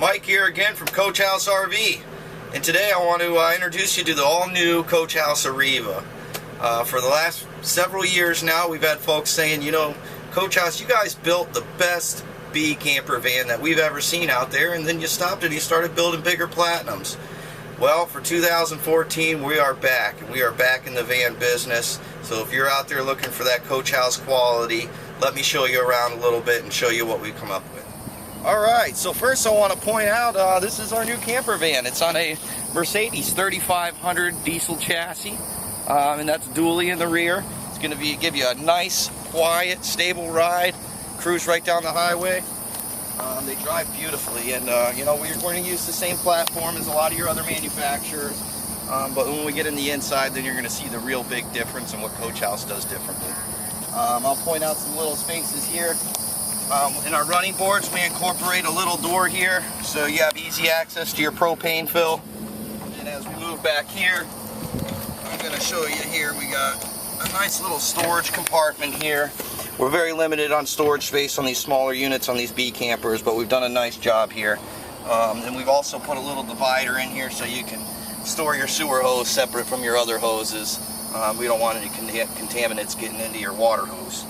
Mike here again from Coach House RV, and today I want to introduce you to the all-new Coach House Arriva. For the last several years now, we've had folks saying, you know, Coach House, you guys built the best B camper van that we've ever seen out there, and then you stopped and you started building bigger Platinums. Well, for 2014, we are back, and we are back in the van business. So if you're out there looking for that Coach House quality, let me show you around a little bit and show you what we come up with. Alright, so first I want to point out this is our new camper van. It's on a Mercedes 3500 diesel chassis, and that's dually in the rear. It's going to give you a nice, quiet, stable ride, cruise right down the highway. They drive beautifully, and you know, we're going to use the same platform as a lot of your other manufacturers, but when we get in the inside, then you're going to see the real big difference in what Coach House does differently. I'll point out some little spaces here. In our running boards, we incorporate a little door here, so you have easy access to your propane fill. And as we move back here, I'm going to show you here, we got a nice little storage compartment here. We're very limited on storage space on these smaller units on these B campers, but we've done a nice job here. And we've also put a little divider in here so you can store your sewer hose separate from your other hoses. We don't want any contaminants getting into your water hose.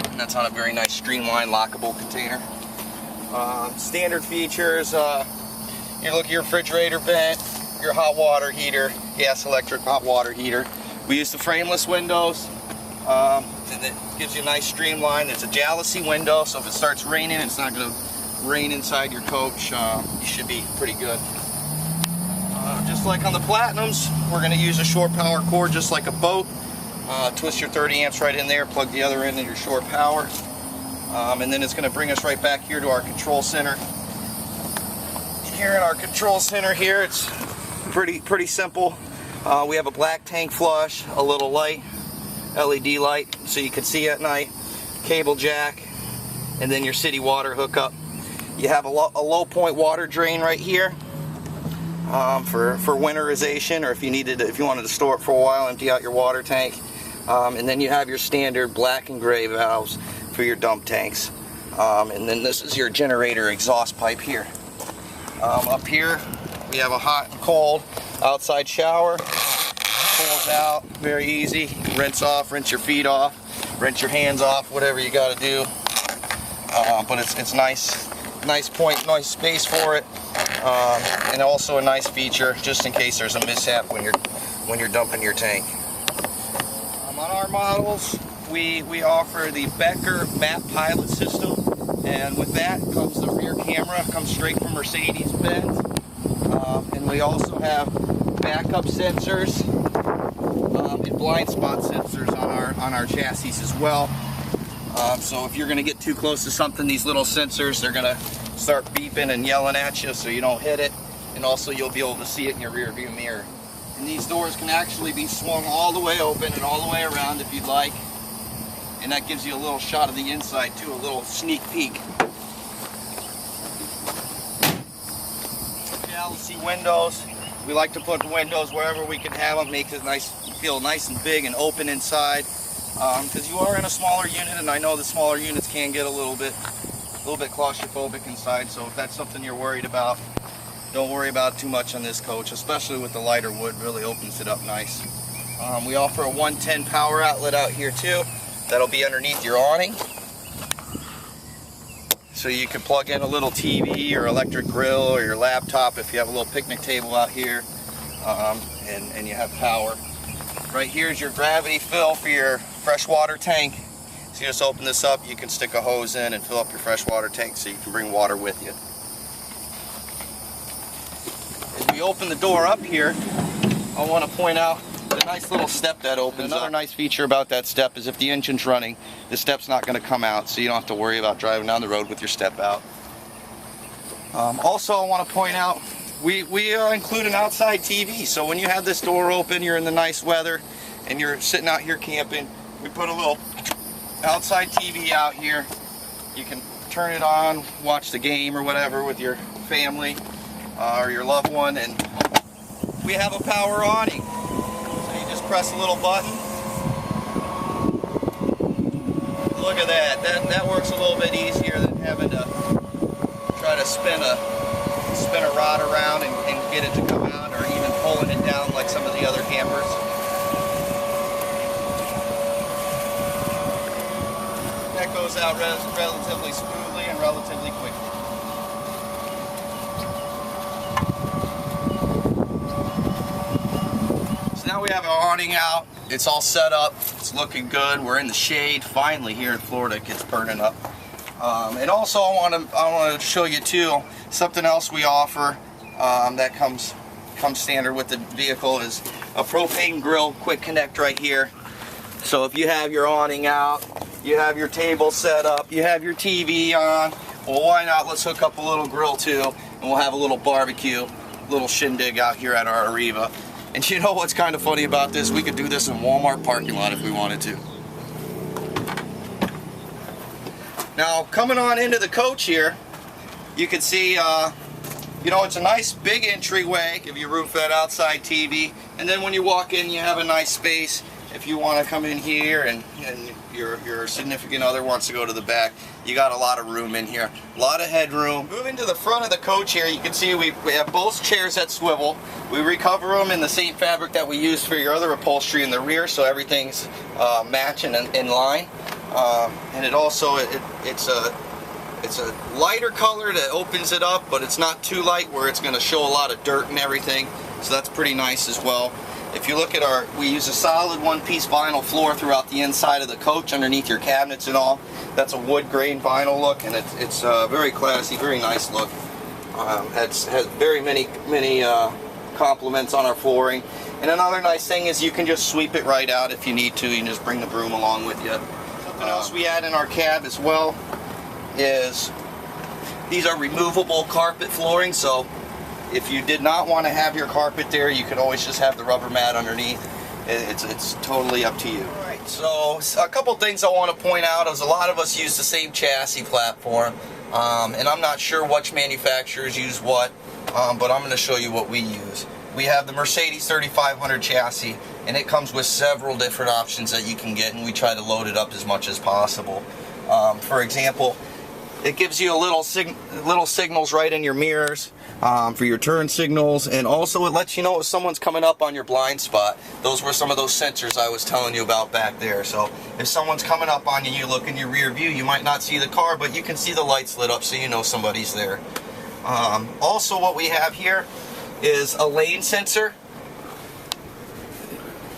And that's on a very nice streamlined lockable container. Standard features, you look at your refrigerator vent, your hot water heater, gas electric hot water heater. We use the frameless windows, and it gives you a nice streamline. It's a jalousie window, so if it starts raining, it's not going to rain inside your coach. You should be pretty good. Just like on the Platinums, we're going to use a short power cord just like a boat. Twist your 30 amps right in there, plug the other end in your short power, and then it's going to bring us right back here to our control center. Here in our control center here, it's pretty simple. We have a black tank flush, a little light, LED light so you can see at night, cable jack, and then your city water hookup. You have a low point water drain right here for winterization, or if you wanted to store it for a while, empty out your water tank. And then you have your standard black and gray valves for your dump tanks. And then this is your generator exhaust pipe here. Up here we have a hot and cold outside shower. Pulls out, very easy. Rinse off, rinse your feet off, rinse your hands off, whatever you got to do. But it's nice point, nice space for it. And also a nice feature just in case there's a mishap when you're dumping your tank. On our models, we offer the Becker Map Pilot system, and with that comes the rear camera, comes straight from Mercedes-Benz, and we also have backup sensors and blind spot sensors on our chassis as well. So if you're going to get too close to something, these little sensors, they're going to start beeping and yelling at you so you don't hit it, and also you'll be able to see it in your rear view mirror. And these doors can actually be swung all the way open and all the way around if you'd like, and that gives you a little shot of the inside too, a little sneak peek. Jalousie windows, we like to put the windows wherever we can have them, make it nice, feel nice and big and open inside, because you are in a smaller unit, and I know the smaller units can get a little bit claustrophobic inside, so if that's something you're worried about, don't worry about it too much on this coach, especially with the lighter wood, really opens it up nice. We offer a 110 power outlet out here too, that'll be underneath your awning. So you can plug in a little TV or electric grill or your laptop if you have a little picnic table out here, and you have power. Right here is your gravity fill for your freshwater tank. So you just open this up, you can stick a hose in and fill up your freshwater tank so you can bring water with you. As we open the door up here, I want to point out the nice little step that opens. Another nice feature about that step is if the engine's running, the step's not going to come out, so you don't have to worry about driving down the road with your step out. Also, I want to point out, we include an outside TV, so when you have this door open, you're in the nice weather, and you're sitting out here camping, we put a little outside TV out here. You can turn it on, watch the game or whatever with your family or your loved one, and we have a power awning. So you just press a little button. Look at that. That works a little bit easier than having to try to spin a rod around and get it to come out, or even pulling it down like some of the other campers. That goes out relatively smoothly and relatively quickly. So now we have our awning out. It's all set up. It's looking good. We're in the shade. Finally, here in Florida, it gets burning up. And also, I want to show you too something else we offer that comes standard with the vehicle is a propane grill quick connect right here. So if you have your awning out, you have your table set up, you have your TV on, well, why not? Let's hook up a little grill too, and we'll have a little barbecue, little shindig out here at our Arriva. And you know what's kind of funny about this? We could do this in Walmart parking lot if we wanted to. Now, coming on into the coach here, you can see, you know, it's a nice big entryway. Give you room for that outside TV. And then when you walk in, you have a nice space. If you want to come in here and your significant other wants to go to the back, you got a lot of room in here. A lot of headroom. Moving to the front of the coach here, you can see we have both chairs that swivel. We recover them in the same fabric that we use for your other upholstery in the rear, so everything's matching and in line. And it also, it's a lighter color that opens it up, but it's not too light where it's going to show a lot of dirt and everything. So that's pretty nice as well. If you look at we use a solid one-piece vinyl floor throughout the inside of the coach, underneath your cabinets and all. That's a wood grain vinyl look, and it's very classy, very nice look. Has very many compliments on our flooring. And another nice thing is you can just sweep it right out if you need to. You can just bring the broom along with you. Something else we add in our cab as well is these are removable carpet flooring. So if you did not want to have your carpet there, you could always just have the rubber mat underneath. It's totally up to you. All right, so a couple things I want to point out is a lot of us use the same chassis platform, and I'm not sure which manufacturers use what, but I'm going to show you what we use. We have the Mercedes 3500 chassis, and it comes with several different options that you can get, and we try to load it up as much as possible. For example, it gives you a little signals right in your mirrors for your turn signals, and also it lets you know if someone's coming up on your blind spot. Those were some of those sensors I was telling you about back there. So if someone's coming up on you, you look in your rear view, you might not see the car, but you can see the lights lit up so you know somebody's there. Also, what we have here is a lane sensor.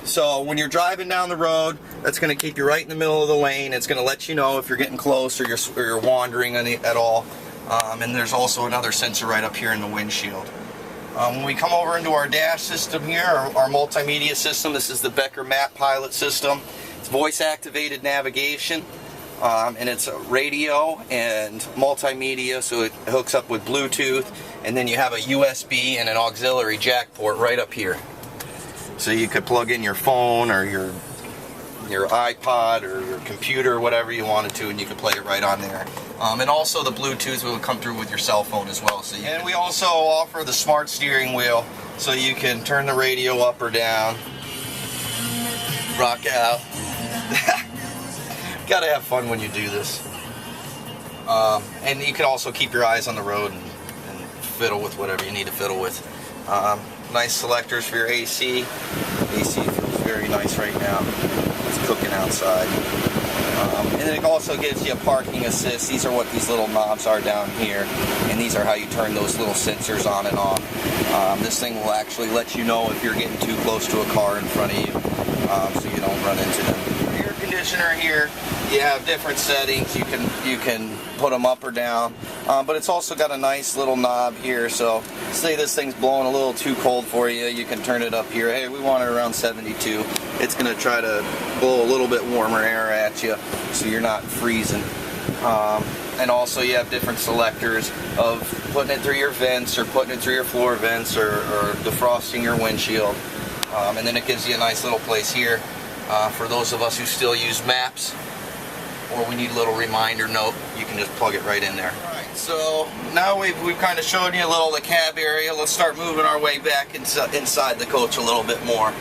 So when you're driving down the road, that's going to keep you right in the middle of the lane. It's going to let you know if you're getting close or you're wandering at all. And there's also another sensor right up here in the windshield. When we come over into our dash system here, our multimedia system, this is the Becker Map Pilot system. It's voice-activated navigation, and it's a radio and multimedia, so it hooks up with Bluetooth, and then you have a USB and an auxiliary jack port right up here. So you could plug in your phone or your iPod or your computer or whatever you wanted to, and you could play it right on there. And also the Bluetooth will come through with your cell phone as well. So and we also offer the smart steering wheel, so you can turn the radio up or down, rock out. Gotta have fun when you do this. And you can also keep your eyes on the road and fiddle with whatever you need to fiddle with. Nice selectors for your AC. AC feels very nice right now. It's cooking outside. And then it also gives you a parking assist. These are what these little knobs are down here. And these are how you turn those little sensors on and off. This thing will actually let you know if you're getting too close to a car in front of you, so you don't run into them. Air conditioner here, you have different settings. You can put them up or down. But it's also got a nice little knob here, so say this thing's blowing a little too cold for you, you can turn it up here. Hey, we want it around 72. It's going to try to blow a little bit warmer air at you so you're not freezing. And also you have different selectors of putting it through your vents or putting it through your floor vents or defrosting your windshield. And then it gives you a nice little place here for those of us who still use maps, or we need a little reminder note, you can just plug it right in there. Alright, so now we've kind of shown you a little of the cab area. Let's start moving our way back inside the coach a little bit more.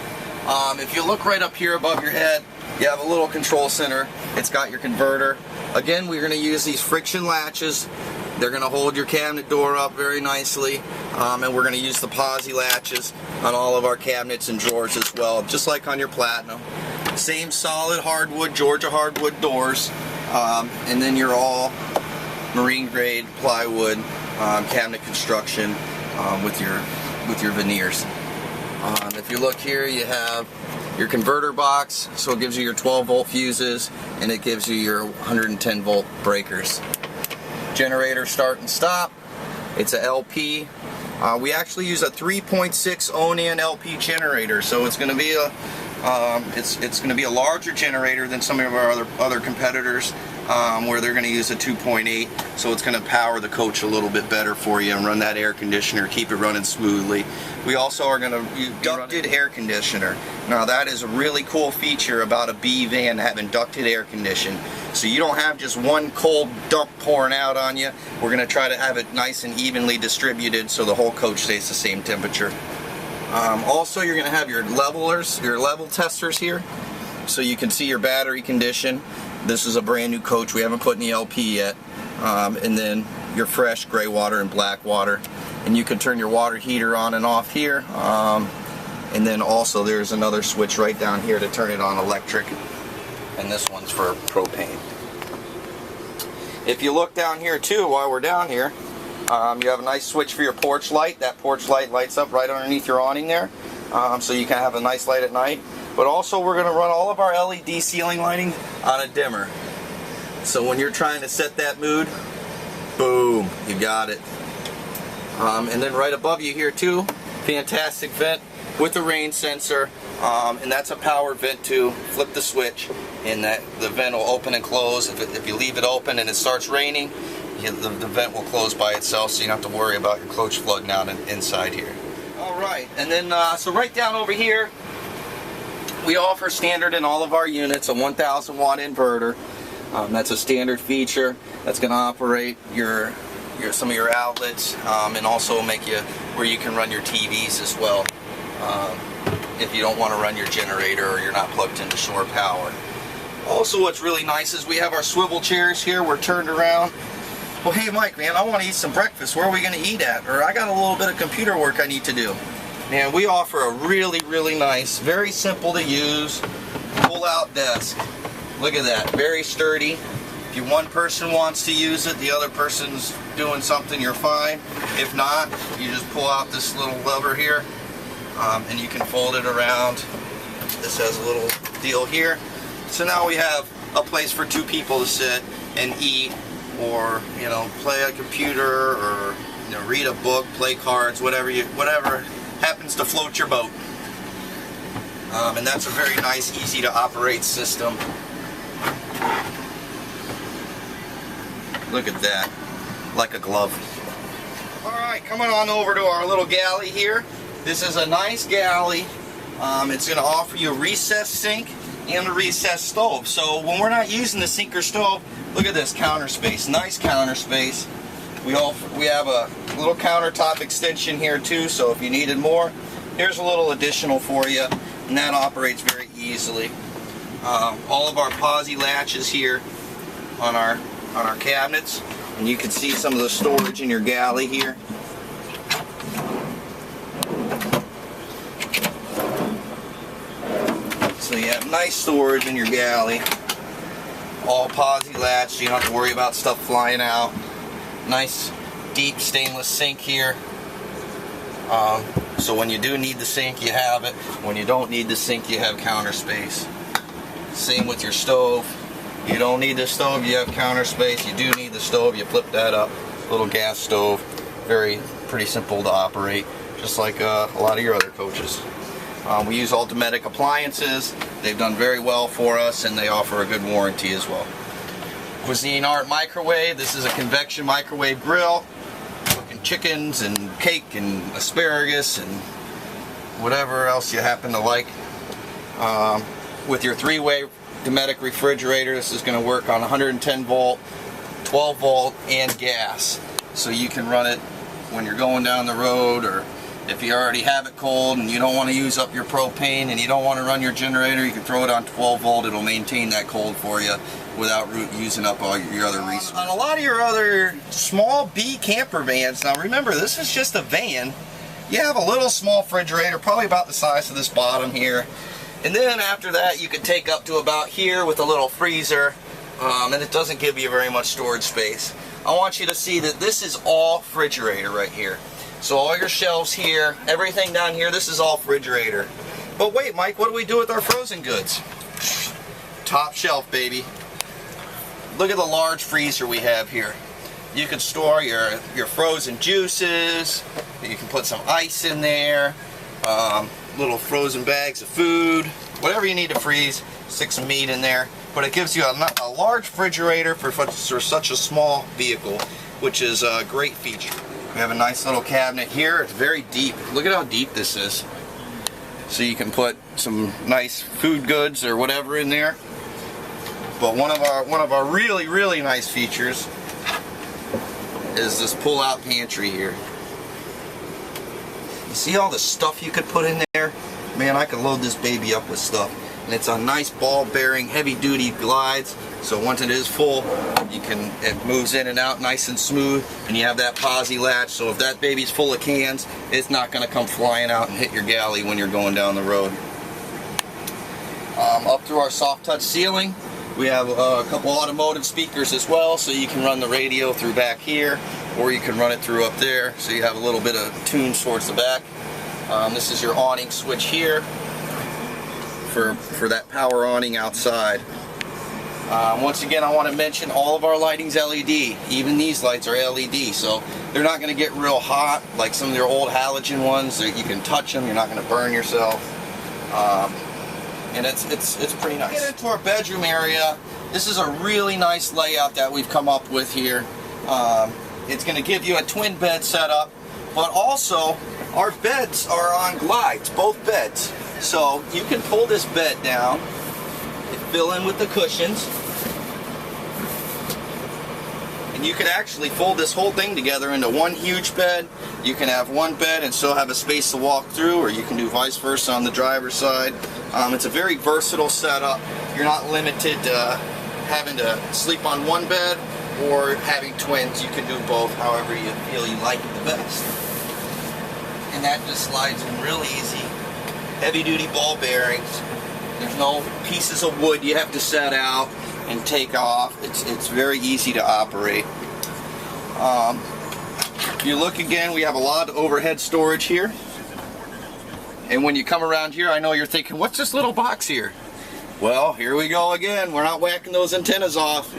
If you look right up here above your head, you have a little control center. It's got your converter. Again, we're going to use these friction latches They're going to hold your cabinet door up very nicely, and we're going to use the posi latches on all of our cabinets and drawers as well, just like on your Platinum. Same solid hardwood, Georgia hardwood doors, and then your all marine grade plywood cabinet construction with your veneers. If you look here, you have your converter box, so it gives you your 12 volt fuses, and it gives you your 110 volt breakers. Generator start and stop. It's a LP. We actually use a 3.6 Onan LP generator, so it's going to be a it's going to be a larger generator than some of our other competitors, where they're going to use a 2.8, so it's going to power the coach a little bit better for you and run that air conditioner, keep it running smoothly. We also are going to use ducted air conditioner. Now that is a really cool feature about a B van, having ducted air condition. So you don't have just one cold dump pouring out on you. We're going to try to have it nice and evenly distributed so the whole coach stays the same temperature. Also, you're going to have your levelers, your level testers here, so you can see your battery condition. This is a brand new coach. We haven't put any LP yet. And then your fresh gray water and black water. And you can turn your water heater on and off here. And then also there's another switch right down here to turn it on electric. And this one's for propane. If you look down here too, while we're down here, you have a nice switch for your porch light. That porch light lights up right underneath your awning there, so you can have a nice light at night. But also we're going to run all of our LED ceiling lighting on a dimmer. So when you're trying to set that mood, boom, you got it. And then right above you here too, fantastic vent with the rain sensor, and that's a power vent too. Flip the switch and the vent will open and close. If you leave it open and it starts raining, the vent will close by itself, so you don't have to worry about your coach flooding out inside here. Alright, and then so right down over here, we offer standard in all of our units a 1000 watt inverter. That's a standard feature that's going to operate some of your outlets, and also make you where you can run your TVs as well, if you don't want to run your generator or you're not plugged into shore power. Also, what's really nice is we have our swivel chairs here. We're turned around. Well, hey Mike, man, I want to eat some breakfast. Where are we going to eat at? Or I got a little bit of computer work I need to do. And we offer a really, really nice, very simple to use, pull-out desk. Look at that, very sturdy. If one person wants to use it, the other person's doing something, you're fine. If not, you just pull out this little lever here, and you can fold it around. This has a little deal here. So now we have a place for two people to sit and eat, or play a computer, or read a book, play cards, whatever happens to float your boat. And that's a very nice, easy to operate system. Look at that, like a glove. Alright, coming on over to our little galley here. This is a nice galley. It's going to offer you a recessed sink and a recessed stove. So when we're not using the sink or stove, look at this counter space, nice counter space. We have a little countertop extension here too, so if you needed more, here's a little additional for you, and that operates very easily. All of our posi latches here on our cabinets, and you can see some of the storage in your galley here. So you have nice storage in your galley. All posi latched, you don't have to worry about stuff flying out. Nice deep stainless sink here. So when you do need the sink, you have it. When you don't need the sink, you have counter space. Same with your stove. You don't need the stove, you have counter space. You do need the stove, you flip that up. Little gas stove. Pretty simple to operate, just like a lot of your other coaches. We use Ultimatic appliances. They've done very well for us, and they offer a good warranty as well. Cuisine Art microwave. This is a convection microwave grill. Cooking chickens and cake and asparagus and whatever else you happen to like. With your 3-way Dometic refrigerator, this is going to work on 110 volt, 12 volt, and gas. So you can run it when you're going down the road, or If you already have it cold and you don't want to use up your propane and you don't want to run your generator, you can throw it on 12 volt. It'll maintain that cold for you without using up all your other resources. On a lot of your other small B camper vans, now remember, this is just a van. You have a little small refrigerator, probably about the size of this bottom here. And then after that, you can take up to about here with a little freezer, and it doesn't give you very much storage space. I want you to see that this is all refrigerator right here. So all your shelves here, everything down here, this is all refrigerator. But wait, Mike, what do we do with our frozen goods? Top shelf, baby. Look at the large freezer we have here. You can store your frozen juices. You can put some ice in there. Little frozen bags of food. Whatever you need to freeze. Stick some meat in there. But it gives you a large refrigerator for such a small vehicle, which is a great feature. We have a nice little cabinet here. It's very deep. Look at how deep this is. So you can put some nice food goods or whatever in there. But one of our really nice features is this pull-out pantry here. You see all the stuff you could put in there? Man, I could load this baby up with stuff. And it's a nice ball-bearing, heavy-duty glides. So once it is full, it moves in and out nice and smooth, and you have that posi latch. So if that baby's full of cans, it's not going to come flying out and hit your galley when you're going down the road. Up through our soft touch ceiling, we have a couple automotive speakers as well, so you can run the radio through back here, or you can run it through up there, so you have a little bit of tune towards the back. This is your awning switch here for that power awning outside. Once again, I want to mention all of our lighting's LED. Even these lights are LED, so they're not going to get real hot like some of your old halogen ones. You can touch them, you're not going to burn yourself. And it's pretty nice. Get into our bedroom area. This is a really nice layout that we've come up with here. It's going to give you a twin bed setup, but also our beds are on glides, both beds. So you can pull this bed down and fill in with the cushions. And you can actually fold this whole thing together into one huge bed. You can have one bed and still have a space to walk through, or you can do vice versa on the driver's side. It's a very versatile setup. You're not limited to having to sleep on one bed or having twins. You can do both however you feel you like it the best. And that just slides in real easy. Heavy duty ball bearings. There's no pieces of wood you have to set out and take off. It's very easy to operate. If you look again, we have a lot of overhead storage here. And when you come around here, I know you're thinking, what's this little box here? Well, here we go again. We're not whacking those antennas off.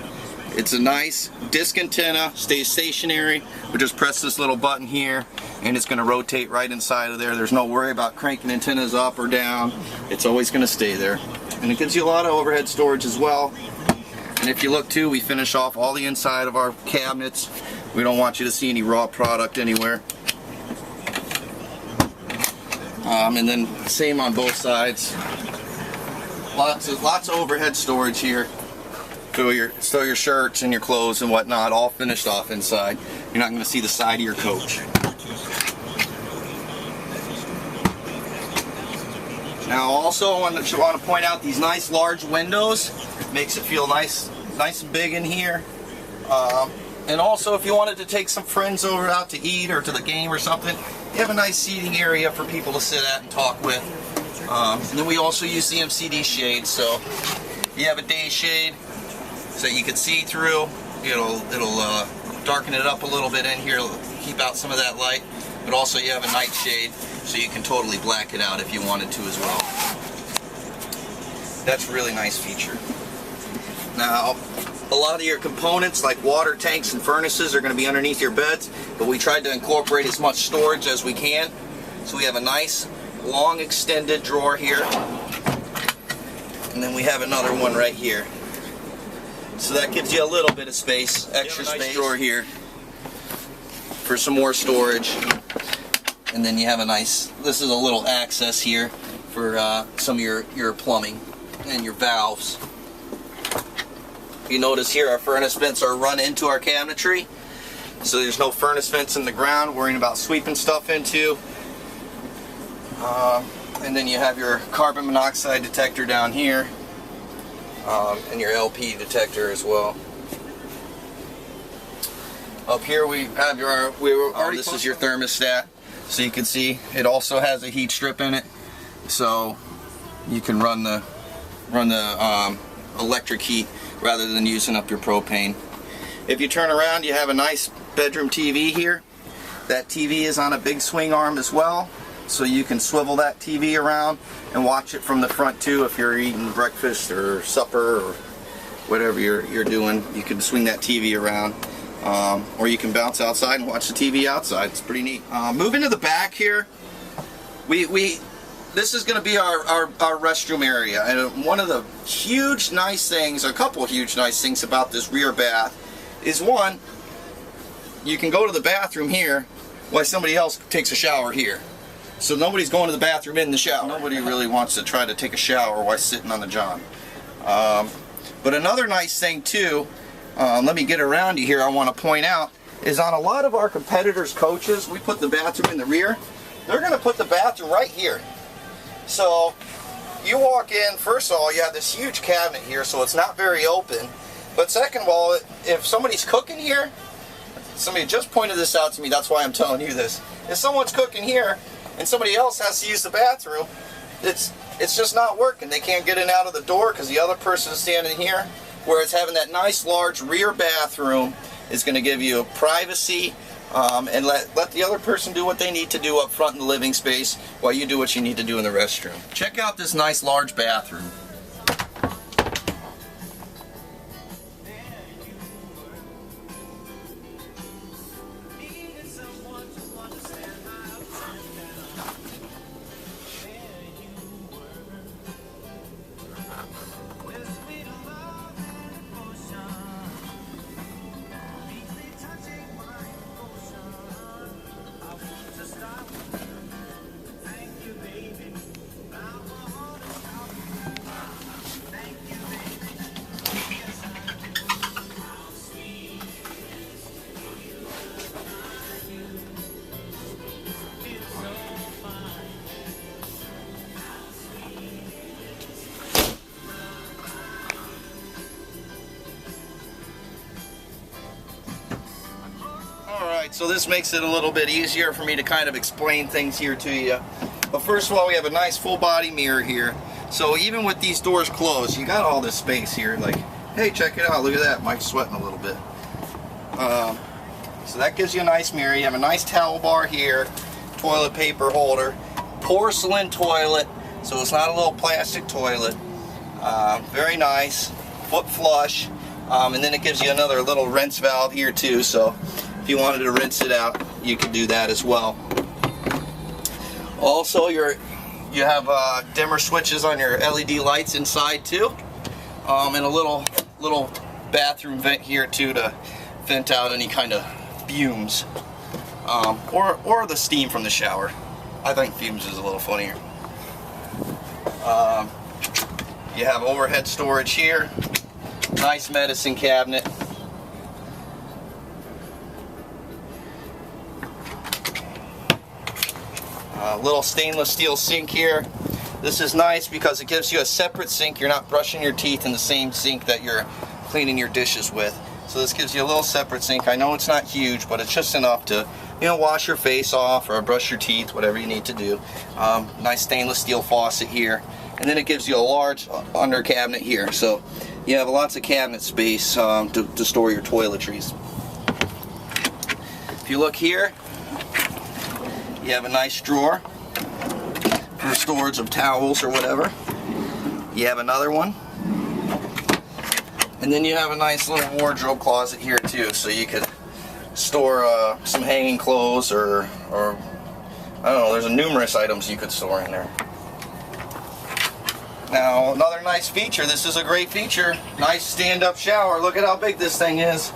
It's a nice disc antenna, stays stationary. We just press this little button here and it's going to rotate right inside of there. There's no worry about cranking antennas up or down. It's always going to stay there. And it gives you a lot of overhead storage as well. And if you look too, we finish off all the inside of our cabinets. We don't want you to see any raw product anywhere. And then same on both sides. Lots of overhead storage here. Throw your shirts and your clothes and whatnot, all finished off inside. You're not going to see the side of your coach. Now also I want to point out these nice large windows. Makes it feel nice and big in here. And also if you wanted to take some friends over out to eat or to the game or something, you have a nice seating area for people to sit at and talk with. And then we also use the MCD shade, so you have a day shade so you can see through. It'll darken it up a little bit in here, keep out some of that light, but also you have a night shade so you can totally black it out if you wanted to as well. That's a really nice feature. Now, a lot of your components like water tanks and furnaces are going to be underneath your beds, but we tried to incorporate as much storage as we can. So we have a nice long extended drawer here, and then we have another one right here. So that gives you a little bit of space, extra space. Drawer here for some more storage. And then you have a nice, this is a little access here for some of your plumbing and your valves. You notice here our furnace vents are run into our cabinetry, so there's no furnace vents in the ground worrying about sweeping stuff into. And then you have your carbon monoxide detector down here, and your LP detector as well. Up here we have this is your thermostat, so you can see it also has a heat strip in it, so you can run the electric heat rather than using up your propane. If you turn around, you have a nice bedroom TV here. That TV is on a big swing arm as well, so you can swivel that TV around and watch it from the front too. If you're eating breakfast or supper or whatever you're doing, you can swing that TV around. Or you can bounce outside and watch the TV outside. It's pretty neat. Moving to the back here, this is going to be our restroom area. And one of the huge nice things, a couple of huge nice things about this rear bath is, one, you can go to the bathroom here while somebody else takes a shower here. So nobody's going to the bathroom in the shower. Nobody really wants to try to take a shower while sitting on the john. But another nice thing too, let me get around you here, I want to point out, is on a lot of our competitors' coaches, we put the bathroom in the rear. They're going to put the bathroom right here. So you walk in, first of all, you have this huge cabinet here, so it's not very open. But second of all, if somebody's cooking here, somebody just pointed this out to me, that's why I'm telling you this. If someone's cooking here and somebody else has to use the bathroom, it's just not working. They can't get in and out of the door because the other person is standing here. Whereas having that nice large rear bathroom is going to give you privacy, and let the other person do what they need to do up front in the living space while you do what you need to do in the restroom. Check out this nice large bathroom. So this makes it a little bit easier for me to kind of explain things here to you. But first of all, we have a nice full body mirror here. So even with these doors closed, you got all this space here. Like, hey, check it out. Look at that. Mike's sweating a little bit. So that gives you a nice mirror. You have a nice towel bar here, toilet paper holder, porcelain toilet. So it's not a little plastic toilet. Very nice, foot flush. And then it gives you another little rinse valve here too. So if you wanted to rinse it out, you could do that as well. Also, you have dimmer switches on your LED lights inside too, and a little bathroom vent here too to vent out any kind of fumes, or the steam from the shower. I think fumes is a little funnier. You have overhead storage here, nice medicine cabinet. Little stainless steel sink here. This is nice because it gives you a separate sink. You're not brushing your teeth in the same sink that you're cleaning your dishes with. So this gives you a little separate sink. I know it's not huge, but it's just enough to, you know, wash your face off or brush your teeth, whatever you need to do. Nice stainless steel faucet here. And then it gives you a large under cabinet here. So you have lots of cabinet space to store your toiletries. If you look here, you have a nice drawer for storage of towels or whatever. You have another one. And then you have a nice little wardrobe closet here too, so you could store some hanging clothes or I don't know, there's numerous items you could store in there. Now, another nice feature, this is a great feature, nice stand-up shower. Look at how big this thing is.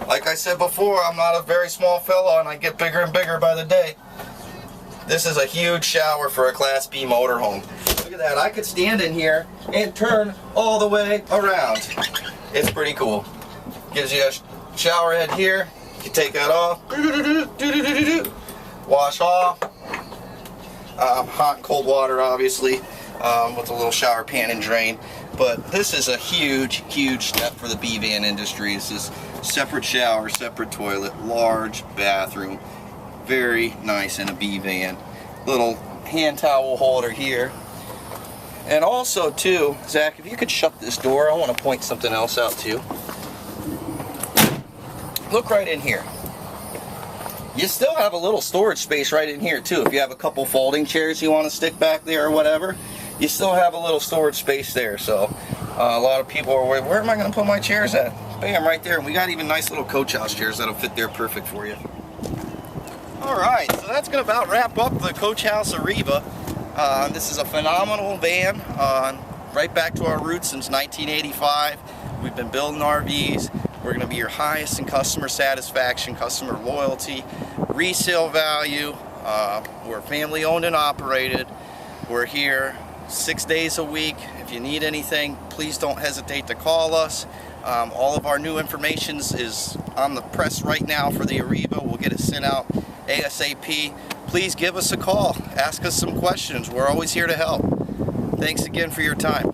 Like I said before, I'm not a very small fellow and I get bigger and bigger by the day. This is a huge shower for a Class B motorhome. Look at that, I could stand in here and turn all the way around. It's pretty cool. Gives you a shower head here, you can take that off, wash off. hot and cold water, obviously, with a little shower pan and drain. But this is a huge, huge step for the B van industry. This is separate shower, separate toilet, large bathroom, very nice in a B van. Little hand towel holder here. And also too, Zach, if you could shut this door, I want to point something else out to you. Look right in here. You still have a little storage space right in here too. If you have a couple folding chairs you want to stick back there or whatever, you still have a little storage space there. So a lot of people are worried, where am I going to put my chairs at? Bam, right there. And we got even nice little coach house chairs that'll fit there perfect for you. Alright, so that's going to about wrap up the Coach House Arriva. This is a phenomenal van, right back to our roots since 1985. We've been building RVs. We're going to be your highest in customer satisfaction, customer loyalty, resale value. We're family owned and operated. We're here 6 days a week. If you need anything, please don't hesitate to call us. All of our new information is on the press right now for the Arriva. We'll get it sent out ASAP. Please give us a call. Ask us some questions. We're always here to help. Thanks again for your time.